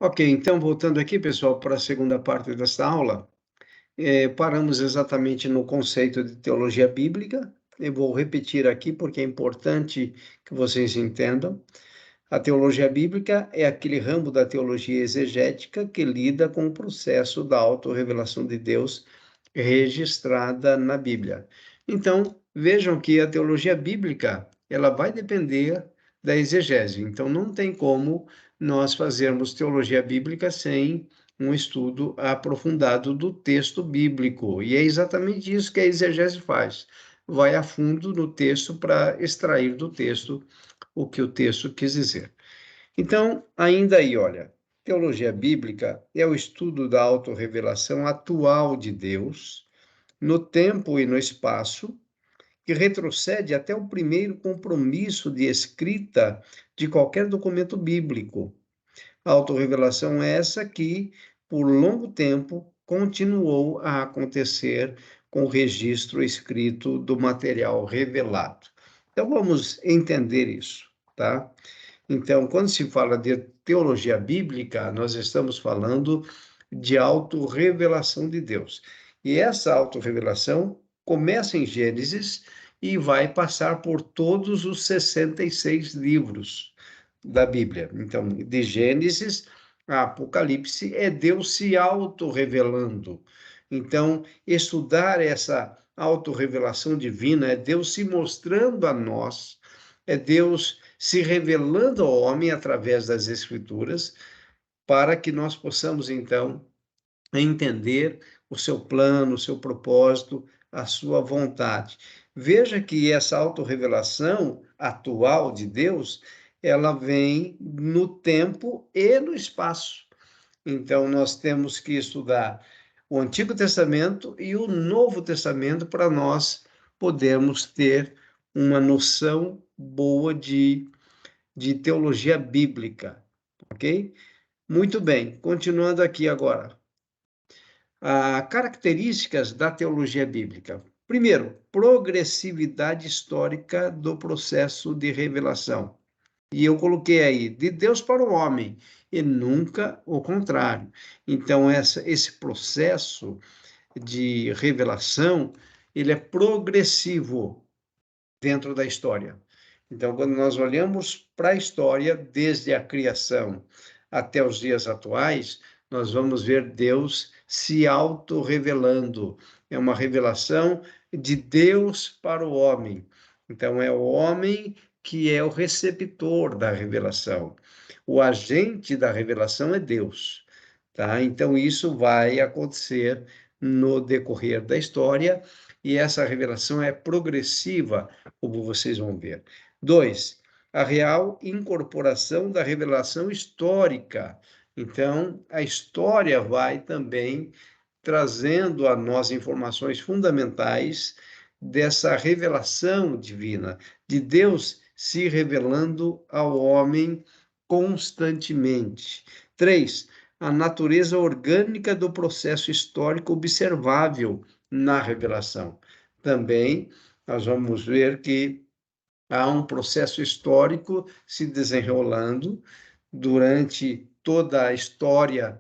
Ok, então voltando aqui, pessoal, para a segunda parte desta aula, paramos exatamente no conceito de teologia bíblica. Eu vou repetir aqui porque é importante que vocês entendam. A teologia bíblica é aquele ramo da teologia exegética que lida com o processo da autorrevelação de Deus registrada na Bíblia. Então, vejam que a teologia bíblica, ela vai depender da exegese. Então, não tem como nós fazermos teologia bíblica sem um estudo aprofundado do texto bíblico. E é exatamente isso que a exegese faz. Vai a fundo no texto para extrair do texto o que o texto quis dizer. Então, ainda aí, olha, teologia bíblica é o estudo da autorrevelação atual de Deus no tempo e no espaço, que retrocede até o primeiro compromisso de escrita de qualquer documento bíblico. A autorrevelação é essa que, por longo tempo, continuou a acontecer com o registro escrito do material revelado. Então, vamos entender isso, tá? Então, quando se fala de teologia bíblica, nós estamos falando de autorrevelação de Deus. E essa autorrevelação começa em Gênesis e vai passar por todos os 66 livros da Bíblia. Então, de Gênesis a Apocalipse é Deus se autorrevelando. Então, estudar essa autorrevelação divina é Deus se mostrando a nós, é Deus se revelando ao homem através das Escrituras, para que nós possamos, então, entender o seu plano, o seu propósito, a sua vontade. Veja que essa autorrevelação atual de Deus, ela vem no tempo e no espaço. Então, nós temos que estudar o Antigo Testamento e o Novo Testamento para nós podermos ter uma noção boa de teologia bíblica, ok? Muito bem, continuando aqui agora. Características da teologia bíblica. Primeiro, progressividade histórica do processo de revelação. E eu coloquei aí, de Deus para o homem, e nunca o contrário. Então, esse processo de revelação, ele é progressivo dentro da história. Então, quando nós olhamos para a história, desde a criação até os dias atuais, nós vamos ver Deus se auto-revelando. É uma revelação de Deus para o homem. Então, é o homem que é o receptor da revelação. O agente da revelação é Deus, tá? Então, isso vai acontecer no decorrer da história, e essa revelação é progressiva, como vocês vão ver. 2, a real incorporação da revelação histórica. Então, a história vai também trazendo a nós informações fundamentais dessa revelação divina, de Deus se revelando ao homem constantemente. 3, a natureza orgânica do processo histórico observável na revelação. Também nós vamos ver que há um processo histórico se desenrolando durante toda a história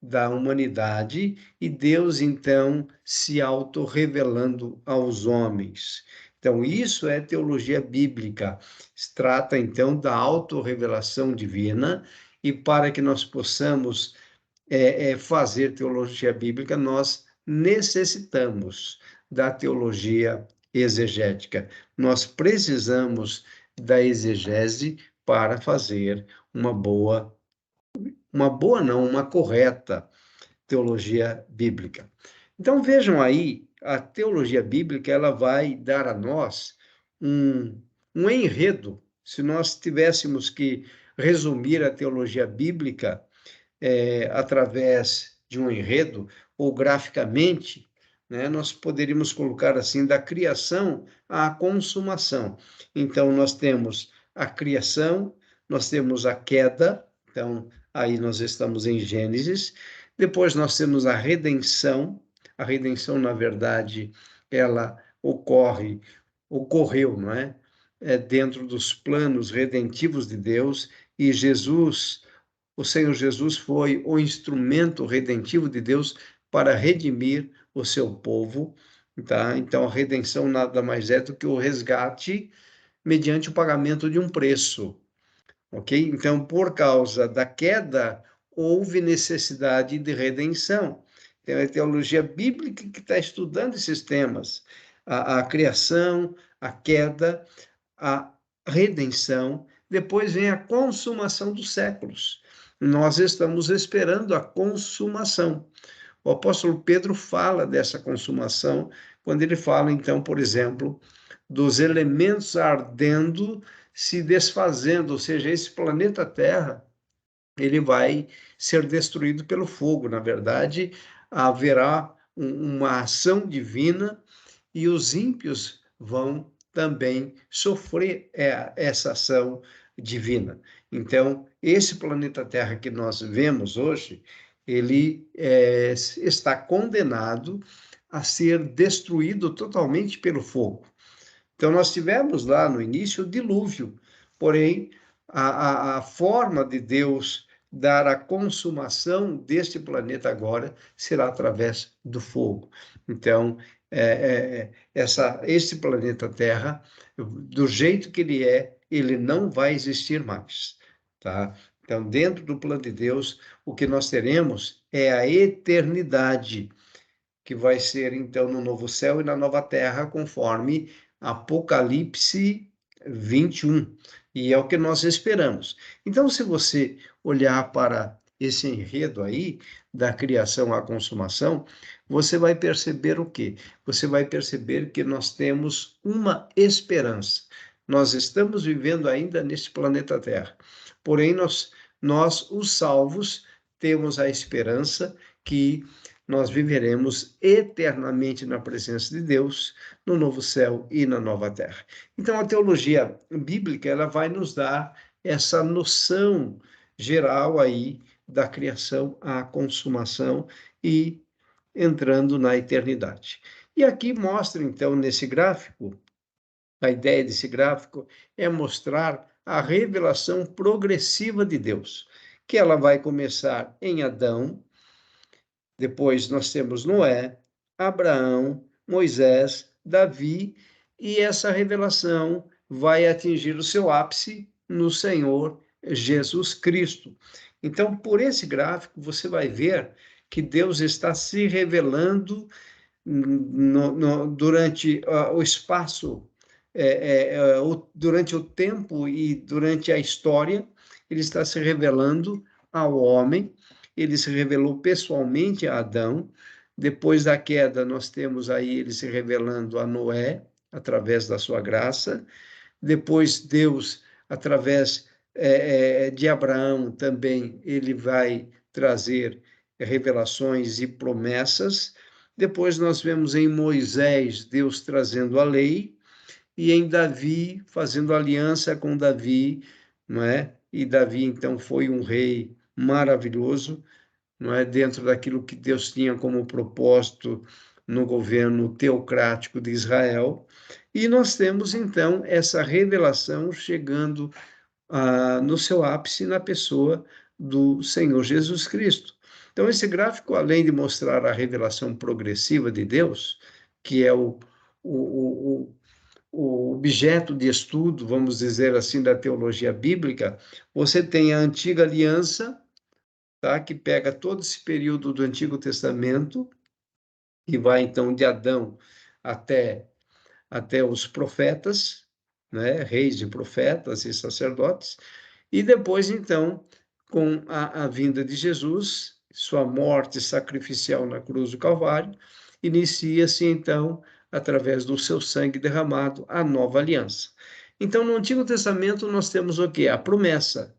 da humanidade, e Deus, então, se auto-revelando aos homens. Então, isso é teologia bíblica. Se trata, então, da auto-revelação divina, e para que nós possamos fazer teologia bíblica, nós necessitamos da teologia exegética. Nós precisamos da exegese para fazer uma correta teologia bíblica. Então vejam aí, a teologia bíblica, ela vai dar a nós um enredo. Se nós tivéssemos que resumir a teologia bíblica através de um enredo ou graficamente, né, nós poderíamos colocar assim, da criação à consumação. Então, nós temos a criação, nós temos a queda, então, aí nós estamos em Gênesis, depois nós temos a redenção, na verdade, ela ocorreu, não é? Dentro dos planos redentivos de Deus, e Jesus o Senhor Jesus foi o instrumento redentivo de Deus para redimir o seu povo, tá? Então, a redenção nada mais é do que o resgate mediante o pagamento de um preço, ok? Então, por causa da queda, houve necessidade de redenção. Então, é a teologia bíblica que está estudando esses temas: a criação, a queda, a redenção, depois vem a consumação dos séculos. Nós estamos esperando a consumação. O apóstolo Pedro fala dessa consumação quando ele fala, então, por exemplo, dos elementos ardendo, se desfazendo, ou seja, esse planeta Terra, ele vai ser destruído pelo fogo. Na verdade, haverá uma ação divina e os ímpios vão também sofrer essa ação divina. Então, esse planeta Terra que nós vemos hoje, ele está condenado a ser destruído totalmente pelo fogo. Então, nós tivemos lá no início o dilúvio, porém, a forma de Deus dar a consumação deste planeta agora será através do fogo. Então, esse planeta Terra, do jeito que ele não vai existir mais, tá? Então, dentro do plano de Deus, o que nós teremos é a eternidade, que vai ser, então, no novo céu e na nova terra, conforme Apocalipse 21. E é o que nós esperamos. Então, se você olhar para esse enredo aí, da criação à consumação, você vai perceber o quê? Você vai perceber que nós temos uma esperança. Nós estamos vivendo ainda neste planeta Terra. Porém, nós os salvos, temos a esperança que nós viveremos eternamente na presença de Deus, no novo céu e na nova terra. Então, a teologia bíblica, ela vai nos dar essa noção geral aí da criação à consumação e entrando na eternidade. E aqui mostra, então, nesse gráfico, a ideia desse gráfico é mostrar a revelação progressiva de Deus, que ela vai começar em Adão. Depois nós temos Noé, Abraão, Moisés, Davi, e essa revelação vai atingir o seu ápice no Senhor Jesus Cristo. Então, por esse gráfico, você vai ver que Deus está se revelando durante o espaço, durante o tempo e durante a história, ele está se revelando ao homem. Ele se revelou pessoalmente a Adão. Depois da queda, nós temos aí ele se revelando a Noé, através da sua graça. Depois, Deus, através de Abraão, também, ele vai trazer revelações e promessas. Depois, nós vemos em Moisés, Deus trazendo a lei, e em Davi, fazendo aliança com Davi, não é? E Davi, então, foi um rei maravilhoso, não é? Dentro daquilo que Deus tinha como propósito no governo teocrático de Israel. E nós temos, então, essa revelação chegando no seu ápice na pessoa do Senhor Jesus Cristo. Então, esse gráfico, além de mostrar a revelação progressiva de Deus, que é o, o objeto de estudo, vamos dizer assim, da teologia bíblica, você tem a antiga aliança, tá? Que pega todo esse período do Antigo Testamento, e vai então de Adão até os profetas, né? Reis e profetas e sacerdotes, e depois então, com a vinda de Jesus, sua morte sacrificial na cruz do Calvário, inicia-se então, através do seu sangue derramado, a nova aliança. Então, no Antigo Testamento, nós temos o quê? A promessa.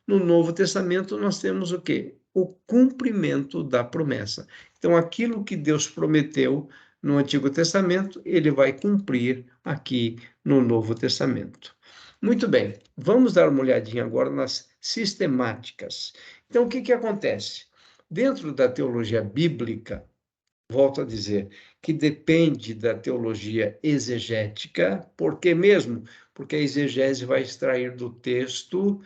No Novo Testamento, nós temos o quê? O cumprimento da promessa. Então, aquilo que Deus prometeu no Antigo Testamento, ele vai cumprir aqui no Novo Testamento. Muito bem, vamos dar uma olhadinha agora nas sistemáticas. Então, o que acontece? Dentro da teologia bíblica, volto a dizer, que depende da teologia exegética, por que mesmo? Porque a exegese vai extrair do texto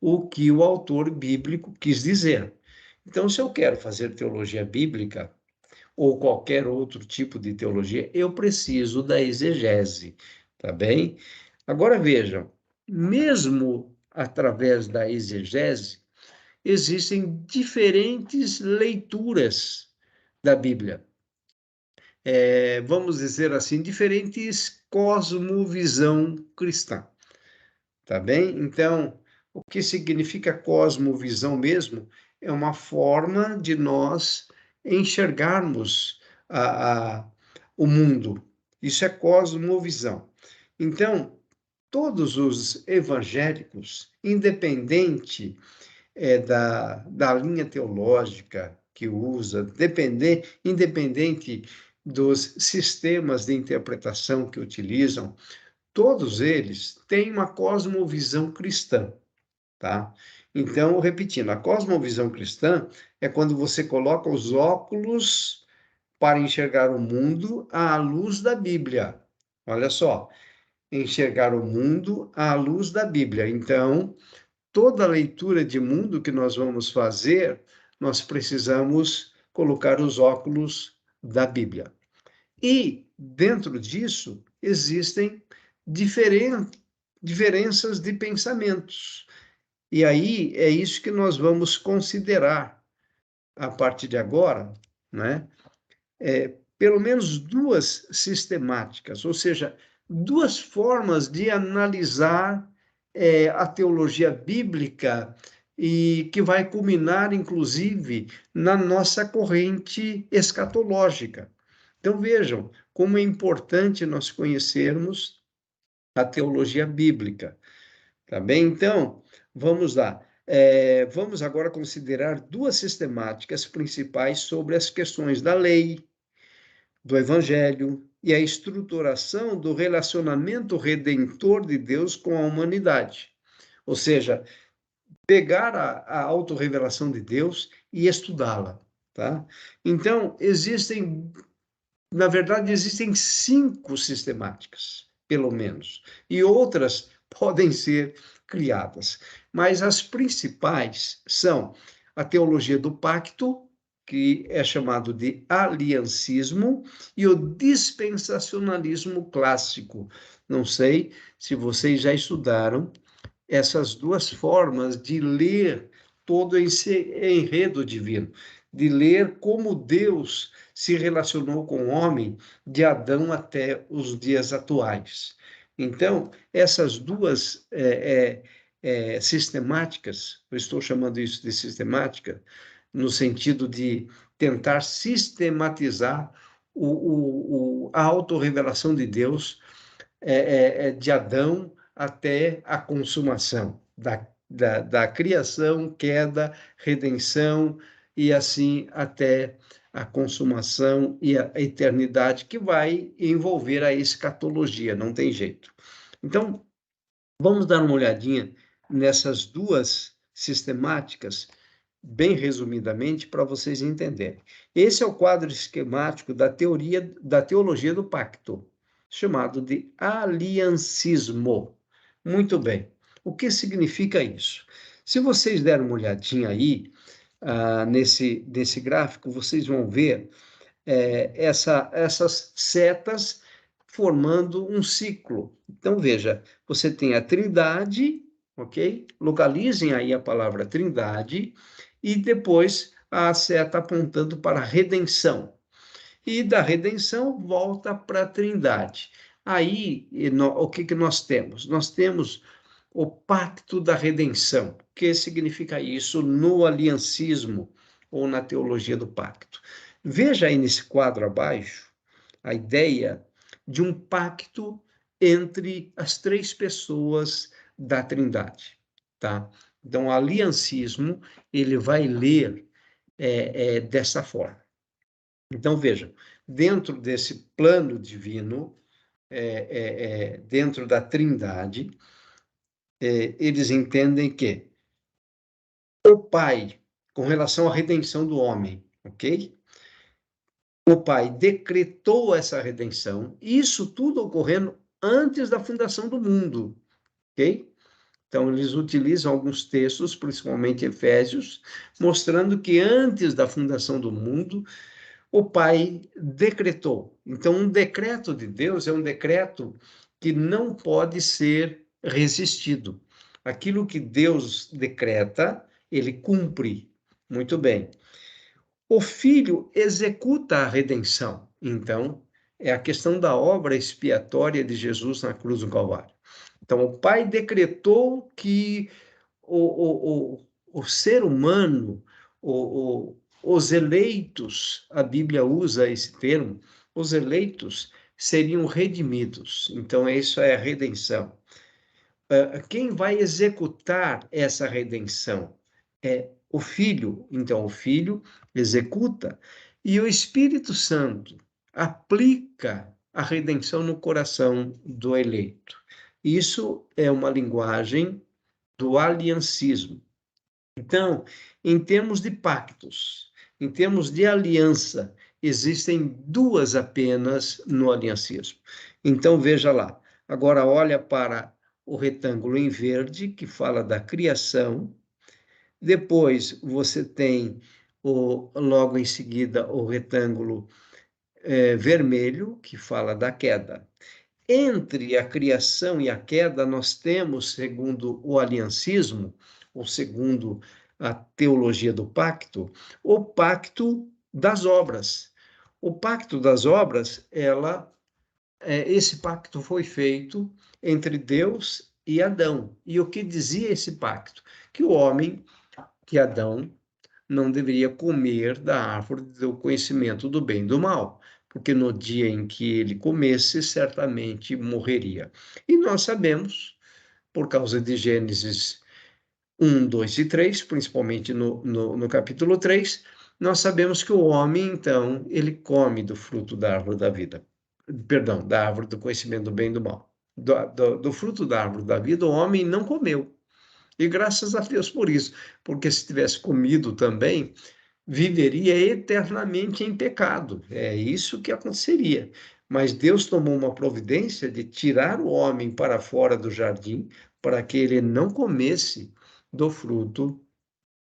o que o autor bíblico quis dizer. Então, se eu quero fazer teologia bíblica, ou qualquer outro tipo de teologia, eu preciso da exegese, tá bem? Agora vejam, mesmo através da exegese, existem diferentes leituras da Bíblia. Vamos dizer assim, diferentes cosmovisão cristã, tá bem? Então, o que significa cosmovisão mesmo? É uma forma de nós enxergarmos o mundo. Isso é cosmovisão. Então, todos os evangélicos, independente da linha teológica que usa, independente dos sistemas de interpretação que utilizam, todos eles têm uma cosmovisão cristã, tá? Então, repetindo, a cosmovisão cristã é quando você coloca os óculos para enxergar o mundo à luz da Bíblia. Olha só, enxergar o mundo à luz da Bíblia. Então, toda leitura de mundo que nós vamos fazer, nós precisamos colocar os óculos da Bíblia. E, dentro disso, existem diferenças de pensamentos. E aí é isso que nós vamos considerar a partir de agora, né? Pelo menos duas sistemáticas, ou seja, duas formas de analisar a teologia bíblica e que vai culminar, inclusive, na nossa corrente escatológica. Então, vejam como é importante nós conhecermos a teologia bíblica, tá bem? Então, vamos lá. Vamos agora considerar duas sistemáticas principais sobre as questões da lei, do Evangelho e a estruturação do relacionamento redentor de Deus com a humanidade. Ou seja, pegar a autorrevelação de Deus e estudá-la, tá? Então, na verdade, existem 5 sistemáticas, pelo menos, e outras podem ser criadas. Mas as principais são a teologia do pacto, que é chamado de aliancismo, e o dispensacionalismo clássico. Não sei se vocês já estudaram essas duas formas de ler todo esse enredo divino, de ler como Deus se relacionou com o homem de Adão até os dias atuais. Então, essas duas sistemáticas, eu estou chamando isso de sistemática, no sentido de tentar sistematizar a autorrevelação de Deus de Adão até a consumação, da criação, queda, redenção, e assim até a consumação e a eternidade, que vai envolver a escatologia, não tem jeito. Então, vamos dar uma olhadinha nessas duas sistemáticas, bem resumidamente, para vocês entenderem. Esse é o quadro esquemático da teologia do pacto, chamado de aliancismo. Muito bem. O que significa isso? Se vocês derem uma olhadinha aí, nesse gráfico, vocês vão ver essas setas formando um ciclo. Então, veja, você tem a trindade, ok? Localizem aí a palavra trindade, e depois a seta apontando para a redenção. E da redenção volta para a trindade. Aí, o que nós temos? Nós temos o pacto da redenção. O que significa isso no aliancismo ou na teologia do pacto? Veja aí nesse quadro abaixo a ideia de um pacto entre as três pessoas da Trindade, tá? Então, o aliancismo, ele vai ler dessa forma. Então, vejam, dentro desse plano divino, dentro da Trindade, eles entendem que o Pai, com relação à redenção do homem, ok? O Pai decretou essa redenção, isso tudo ocorrendo antes da fundação do mundo, ok? Então, eles utilizam alguns textos, principalmente Efésios, mostrando que antes da fundação do mundo, o Pai decretou. Então, um decreto de Deus é um decreto que não pode ser resistido. Aquilo que Deus decreta, ele cumpre. Muito bem. O Filho executa a redenção. Então, é a questão da obra expiatória de Jesus na cruz do Calvário. Então, o Pai decretou que o ser humano, os eleitos, a Bíblia usa esse termo, os eleitos seriam redimidos. Então, isso é a redenção. Quem vai executar essa redenção é o Filho. Então, o Filho executa e o Espírito Santo aplica a redenção no coração do eleito. Isso é uma linguagem do aliancismo. Então, em termos de pactos, em termos de aliança, existem duas apenas no aliancismo. Então, veja lá. Agora, olha para o retângulo em verde, que fala da criação. Depois, você tem, logo em seguida, o retângulo vermelho, que fala da queda. Entre a criação e a queda, nós temos, segundo o aliancismo, ou segundo a teologia do pacto, o pacto das obras. O pacto das obras, esse pacto foi feito entre Deus e Adão. E o que dizia esse pacto? Que o homem, que Adão, não deveria comer da árvore do conhecimento do bem e do mal, porque no dia em que ele comesse, certamente morreria. E nós sabemos, por causa de Gênesis 1, 2 e 3, principalmente no capítulo 3, nós sabemos que o homem, então, ele come do fruto da árvore da vida. Perdão, da árvore do conhecimento do bem e do mal. Do fruto da árvore da vida, o homem não comeu. E graças a Deus por isso, porque se tivesse comido também, viveria eternamente em pecado. É isso que aconteceria. Mas Deus tomou uma providência de tirar o homem para fora do jardim, para que ele não comesse do fruto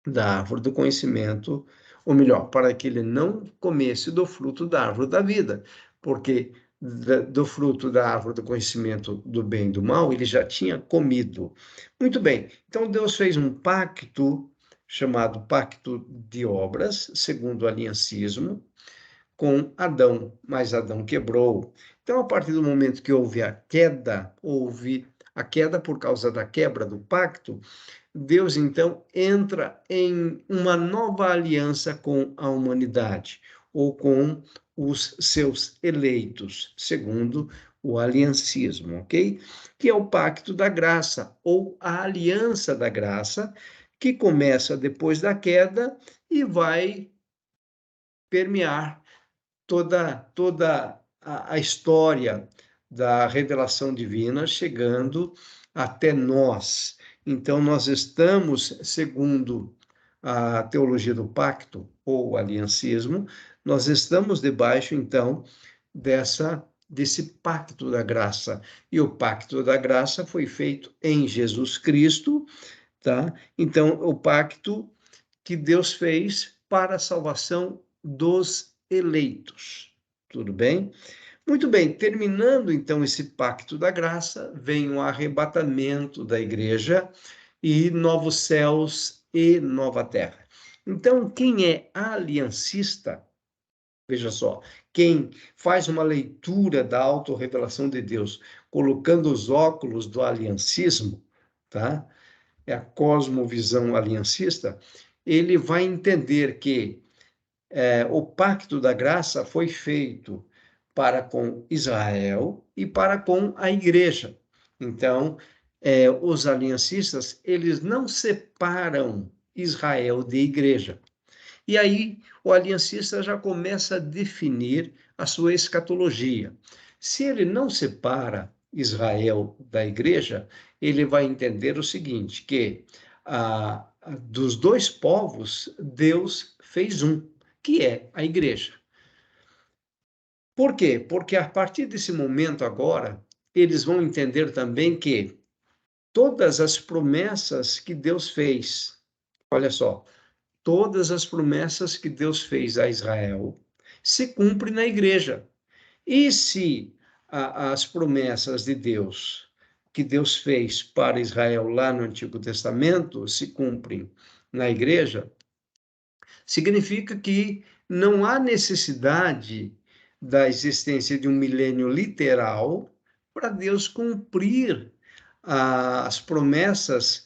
da árvore do conhecimento, ou melhor, para que ele não comesse do fruto da árvore da vida, porque do fruto da árvore do conhecimento do bem e do mal, ele já tinha comido. Muito bem, então Deus fez um pacto chamado Pacto de Obras, segundo o aliancismo, com Adão, mas Adão quebrou. Então, a partir do momento que houve a queda por causa da quebra do pacto, Deus então entra em uma nova aliança com a humanidade, ou com os seus eleitos, segundo o aliancismo, ok? Que é o pacto da graça, ou a aliança da graça, que começa depois da queda e vai permear toda a história da revelação divina chegando até nós. Então, nós estamos, segundo a teologia do pacto, ou aliancismo, nós estamos debaixo, então, desse pacto da graça. E o pacto da graça foi feito em Jesus Cristo, tá? Então, o pacto que Deus fez para a salvação dos eleitos. Tudo bem? Muito bem, terminando então esse pacto da graça, vem o arrebatamento da igreja e novos céus e nova terra. Então, quem é aliancista, veja só, quem faz uma leitura da autorrevelação de Deus, colocando os óculos do aliancismo, tá? É a cosmovisão aliancista, ele vai entender que o pacto da graça foi feito para com Israel e para com a igreja. Então, os aliancistas, eles não separam Israel de igreja. E aí, o aliancista já começa a definir a sua escatologia. Se ele não separa Israel da igreja, ele vai entender o seguinte, que dos dois povos, Deus fez um, que é a igreja. Por quê? Porque a partir desse momento agora, eles vão entender também que todas as promessas que Deus fez, olha só, todas as promessas que Deus fez a Israel se cumprem na igreja. E se as promessas de Deus, que Deus fez para Israel lá no Antigo Testamento, se cumprem na igreja, significa que não há necessidade da existência de um milênio literal para Deus cumprir as promessas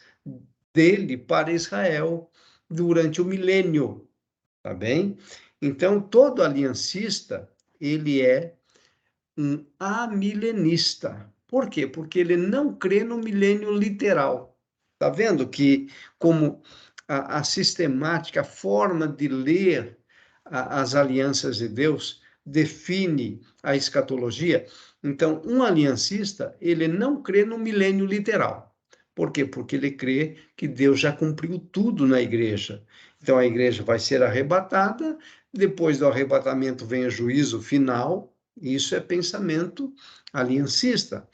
dele para Israel durante o milênio, tá bem? Então, todo aliancista, ele é um amilenista. Por quê? Porque ele não crê no milênio literal. Tá vendo que como a sistemática, a forma de ler as alianças de Deus define a escatologia? Então, um aliancista, ele não crê no milênio literal. Por quê? Porque ele crê que Deus já cumpriu tudo na igreja. Então, a igreja vai ser arrebatada, depois do arrebatamento vem o juízo final. Isso é pensamento aliancista.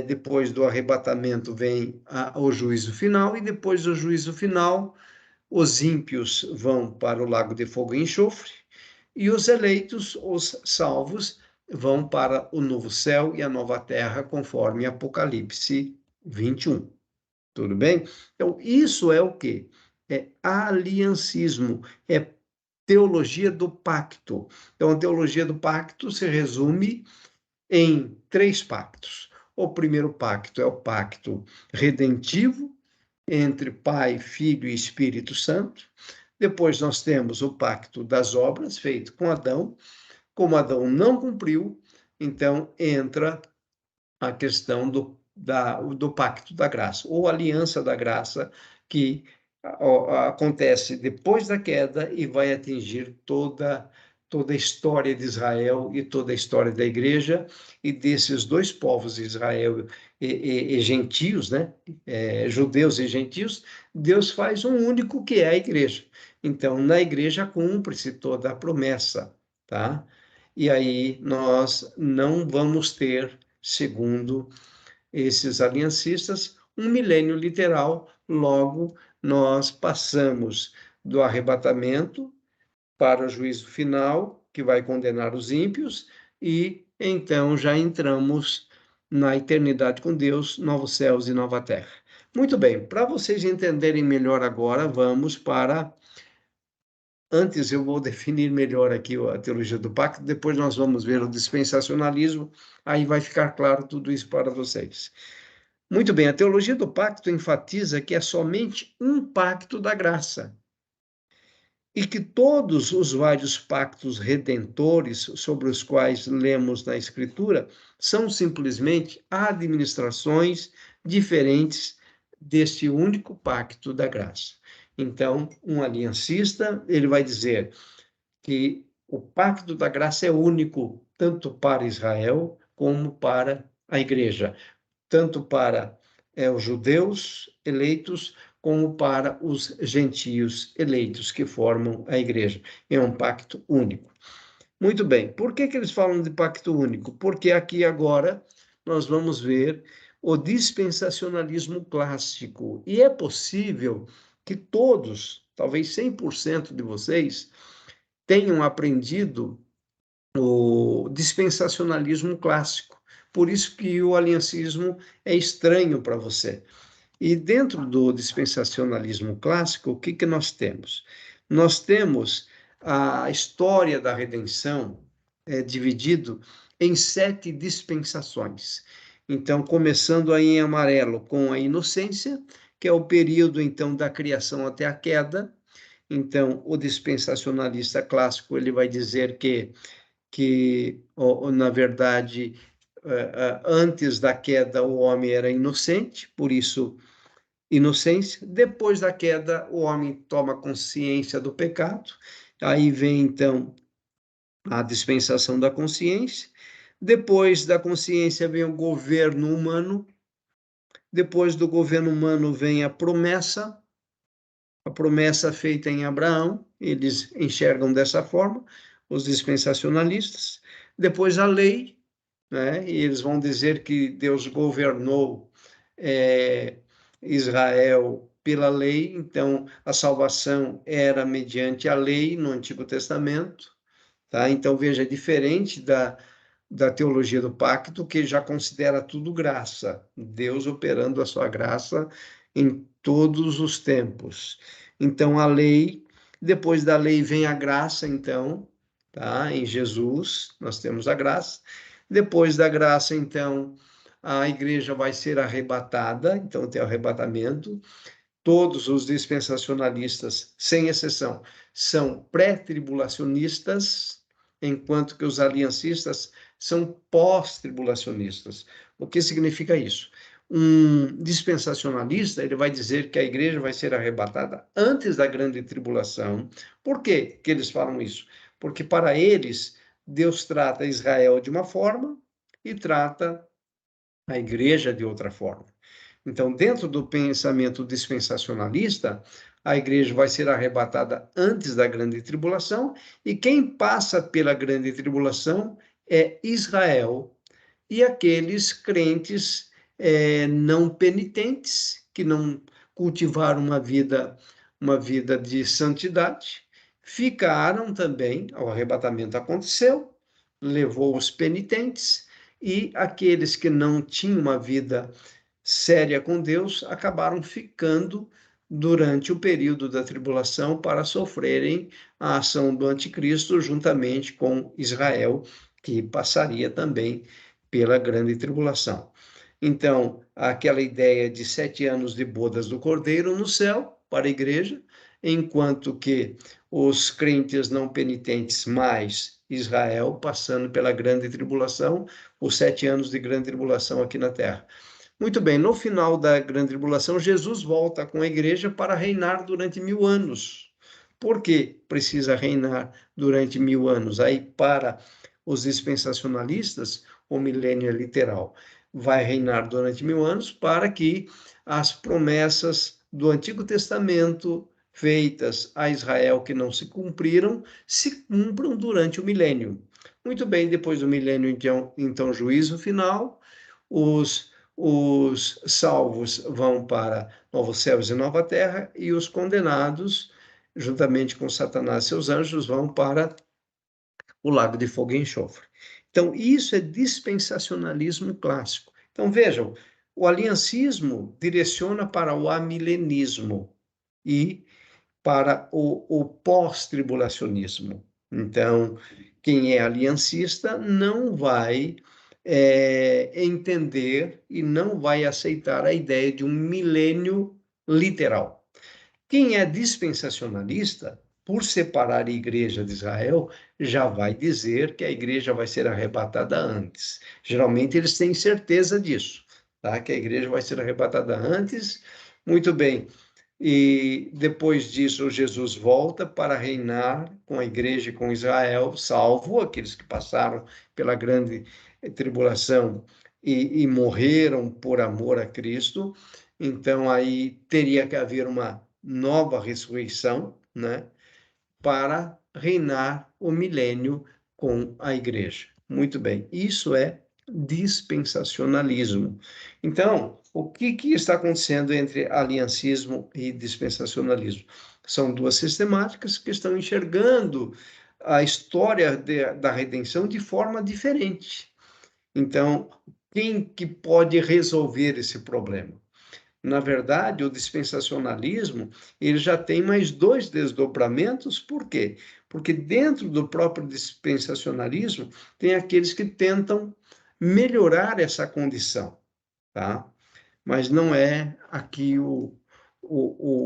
Depois do arrebatamento vem o juízo final, e depois do juízo final, os ímpios vão para o lago de fogo e enxofre, e os eleitos, os salvos, vão para o novo céu e a nova terra, conforme Apocalipse 21. Tudo bem? Então, isso é o quê? É aliancismo, é teologia do pacto. Então, a teologia do pacto se resume em 3 pactos. O primeiro pacto é o pacto redentivo entre Pai, Filho e Espírito Santo. Depois nós temos o pacto das obras, feito com Adão. Como Adão não cumpriu, então entra a questão do pacto da graça, ou aliança da graça, que acontece depois da queda e vai atingir toda a história de Israel e toda a história da igreja e desses dois povos, Israel e gentios, né? Judeus e gentios. Deus faz um único, que é a igreja. Então, na igreja cumpre-se toda a promessa, tá? E aí nós não vamos ter, segundo esses aliancistas, um milênio literal. Logo, nós passamos do arrebatamento para o juízo final, que vai condenar os ímpios, e então já entramos na eternidade com Deus, novos céus e nova terra. Muito bem, para vocês entenderem melhor agora, vamos para... Antes eu vou definir melhor aqui a teologia do pacto, depois nós vamos ver o dispensacionalismo, aí vai ficar claro tudo isso para vocês. Muito bem, a teologia do pacto enfatiza que é somente um pacto da graça, e que todos os vários pactos redentores sobre os quais lemos na Escritura são simplesmente administrações diferentes deste único pacto da graça. Então, um aliancista, ele vai dizer que o pacto da graça é único, tanto para Israel como para a igreja, tanto para os judeus eleitos, como para os gentios eleitos que formam a igreja. É um pacto único. Muito bem, por que eles falam de pacto único? Porque aqui agora nós vamos ver o dispensacionalismo clássico. E é possível que todos, talvez 100% de vocês, tenham aprendido o dispensacionalismo clássico. Por isso que o aliancismo é estranho para você. E dentro do dispensacionalismo clássico, o que que nós temos? Nós temos a história da redenção dividido em 7 dispensações. Então, começando aí em amarelo com a inocência, que é o período então da criação até a queda. Então, o dispensacionalista clássico, ele vai dizer que na verdade, antes da queda o homem era inocente, por isso inocência. Depois da queda o homem toma consciência do pecado, aí vem então a dispensação da consciência. Depois da consciência vem o governo humano. Depois do governo humano vem a promessa feita em Abraão. Eles enxergam dessa forma, os dispensacionalistas. Depois a lei, né? E eles vão dizer que Deus governou Israel pela lei, então a salvação era mediante a lei no Antigo Testamento, tá? Então veja, é diferente da teologia do pacto, que já considera tudo graça, Deus operando a sua graça em todos os tempos. Então a lei, depois da lei vem a graça, então, tá? Em Jesus nós temos a graça. Depois da graça, então, a igreja vai ser arrebatada, então tem o arrebatamento. Todos os dispensacionalistas, sem exceção, são pré-tribulacionistas, enquanto que os aliancistas são pós-tribulacionistas. O que significa isso? Um dispensacionalista, ele vai dizer que a igreja vai ser arrebatada antes da grande tribulação. Por quê que eles falam isso? Porque para eles, Deus trata Israel de uma forma e trata a igreja de outra forma. Então, dentro do pensamento dispensacionalista, a igreja vai ser arrebatada antes da grande tribulação, e quem passa pela grande tribulação é Israel e aqueles crentes não penitentes, que não cultivaram uma vida de santidade, ficaram também, o arrebatamento aconteceu, levou os penitentes, e aqueles que não tinham uma vida séria com Deus acabaram ficando durante o período da tribulação para sofrerem a ação do anticristo juntamente com Israel, que passaria também pela grande tribulação. Então, aquela ideia de 7 anos de bodas do Cordeiro no céu para a igreja, enquanto que os crentes não penitentes mais Israel passando pela grande tribulação, os 7 anos de grande tribulação aqui na terra. Muito bem, no final da grande tribulação, Jesus volta com a igreja para reinar durante 1000 anos. Por que precisa reinar durante 1000 anos? Aí, para os dispensacionalistas, o milênio é literal. Vai reinar durante 1000 anos para que as promessas do Antigo Testamento feitas a Israel que não se cumpriram, se cumpram durante o milênio. Muito bem, depois do milênio, então juízo final, os salvos vão para novos céus e nova terra, e os condenados, juntamente com Satanás e seus anjos, vão para o lago de fogo e enxofre. Então, isso é dispensacionalismo clássico. Então, vejam, o aliancismo direciona para o amilenismo e para o pós-tribulacionismo. Então, quem é aliancista não vai entender e não vai aceitar a ideia de um milênio literal. Quem é dispensacionalista, por separar a igreja de Israel, já vai dizer que a igreja vai ser arrebatada antes. Geralmente eles têm certeza disso, tá? Que a igreja vai ser arrebatada antes. Muito bem. E depois disso, Jesus volta para reinar com a igreja e com Israel, salvo aqueles que passaram pela grande tribulação e morreram por amor a Cristo. Então, aí teria que haver uma nova ressurreição, né, para reinar o milênio com a igreja. Muito bem, isso é dispensacionalismo. Então, o que está acontecendo entre aliancismo e dispensacionalismo? São duas sistemáticas que estão enxergando a história da redenção de forma diferente. Então, quem que pode resolver esse problema? Na verdade, o dispensacionalismo, ele já tem mais dois desdobramentos. Por quê? Porque dentro do próprio dispensacionalismo tem aqueles que tentam melhorar essa condição, tá? Mas não é aqui o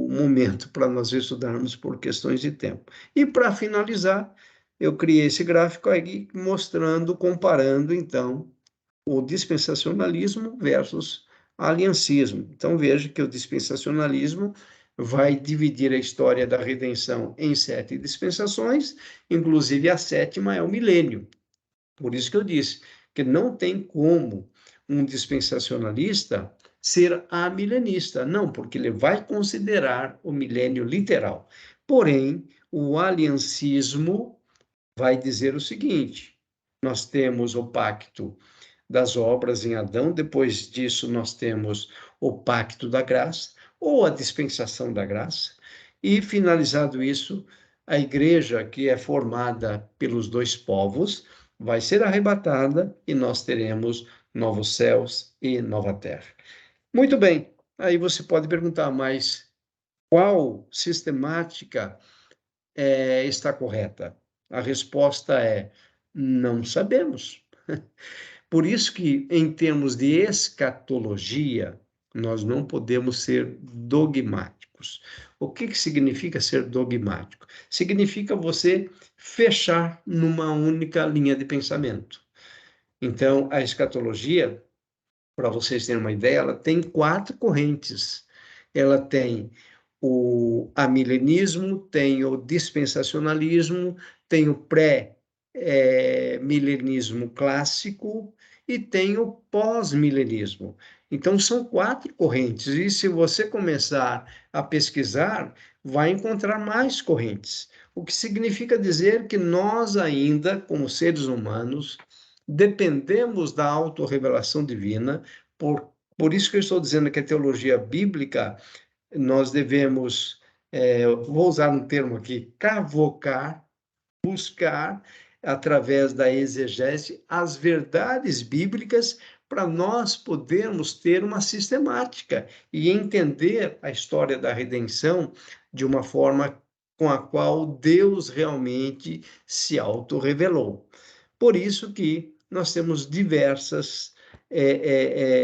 momento para nós estudarmos por questões de tempo. E para finalizar, eu criei esse gráfico aí mostrando, comparando, então, o dispensacionalismo versus aliancismo. Então, veja que o dispensacionalismo vai dividir a história da redenção em 7 dispensações, inclusive a 7ª é o milênio. Por isso que eu disse que não tem como um dispensacionalista ser amilenista, não, porque ele vai considerar o milênio literal. Porém, o aliancismo vai dizer o seguinte: nós temos o pacto das obras em Adão. Depois disso, nós temos o pacto da graça, ou a dispensação da graça. E, finalizado isso, a igreja, que é formada pelos dois povos, vai ser arrebatada e nós teremos novos céus e nova terra. Muito bem, aí você pode perguntar, mas qual sistemática está correta? A resposta é: não sabemos. Por isso que, em termos de escatologia, nós não podemos ser dogmáticos. O que significa ser dogmático? Significa você fechar numa única linha de pensamento. Então, a escatologia, para vocês terem uma ideia, ela tem 4 correntes. Ela tem o amilenismo, tem o dispensacionalismo, tem o pré-milenismo clássico e tem o pós-milenismo. Então, são 4 correntes, e se você começar a pesquisar, vai encontrar mais correntes. O que significa dizer que nós ainda, como seres humanos, dependemos da autorrevelação divina. Por isso que eu estou dizendo que a teologia bíblica, nós devemos, vou usar um termo aqui, cavocar, buscar, através da exegese, as verdades bíblicas para nós podermos ter uma sistemática e entender a história da redenção de uma forma com a qual Deus realmente se autorrevelou. Por isso que nós temos diversas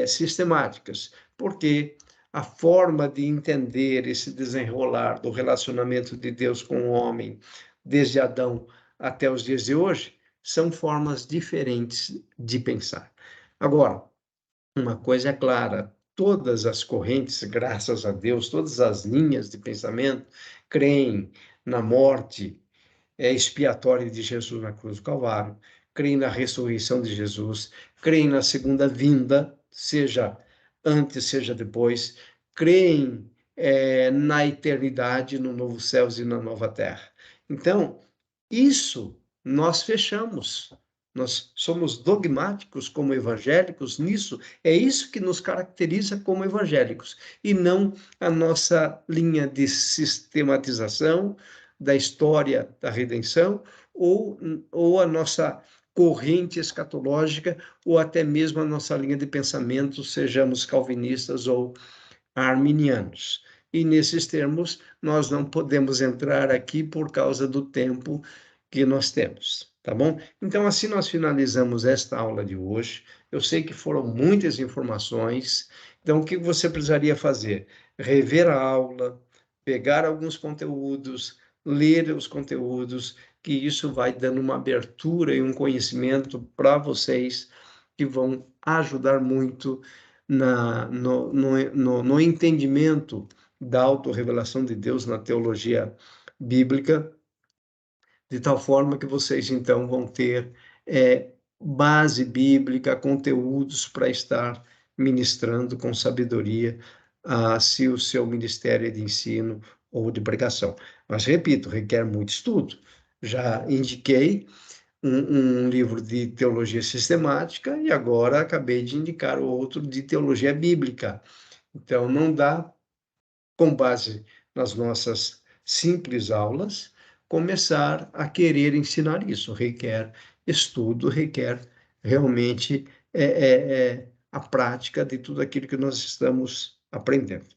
sistemáticas, porque a forma de entender esse desenrolar do relacionamento de Deus com o homem, desde Adão até os dias de hoje, são formas diferentes de pensar. Agora, uma coisa é clara: todas as correntes, graças a Deus, todas as linhas de pensamento creem na morte expiatória de Jesus na cruz do Calvário, creem na ressurreição de Jesus, creem na segunda vinda, seja antes, seja depois, creem na eternidade, no novo céus e na nova terra. Então, isso nós fechamos. Nós somos dogmáticos como evangélicos nisso, é isso que nos caracteriza como evangélicos, e não a nossa linha de sistematização da história da redenção, ou a nossa corrente escatológica, ou até mesmo a nossa linha de pensamento, sejamos calvinistas ou arminianos. E nesses termos, nós não podemos entrar aqui por causa do tempo que nós temos, tá bom? Então, assim nós finalizamos esta aula de hoje. Eu sei que foram muitas informações, então o que você precisaria fazer? Rever a aula, pegar alguns conteúdos, ler os conteúdos, que isso vai dando uma abertura e um conhecimento para vocês que vão ajudar muito no entendimento da autorrevelação de Deus na teologia bíblica, de tal forma que vocês, então, vão ter base bíblica, conteúdos para estar ministrando com sabedoria, se o seu ministério é de ensino ou de pregação. Mas, repito, requer muito estudo. Já indiquei um livro de teologia sistemática e agora acabei de indicar outro de teologia bíblica. Então, não dá, com base nas nossas simples aulas, começar a querer ensinar isso. Requer estudo, requer realmente a prática de tudo aquilo que nós estamos aprendendo.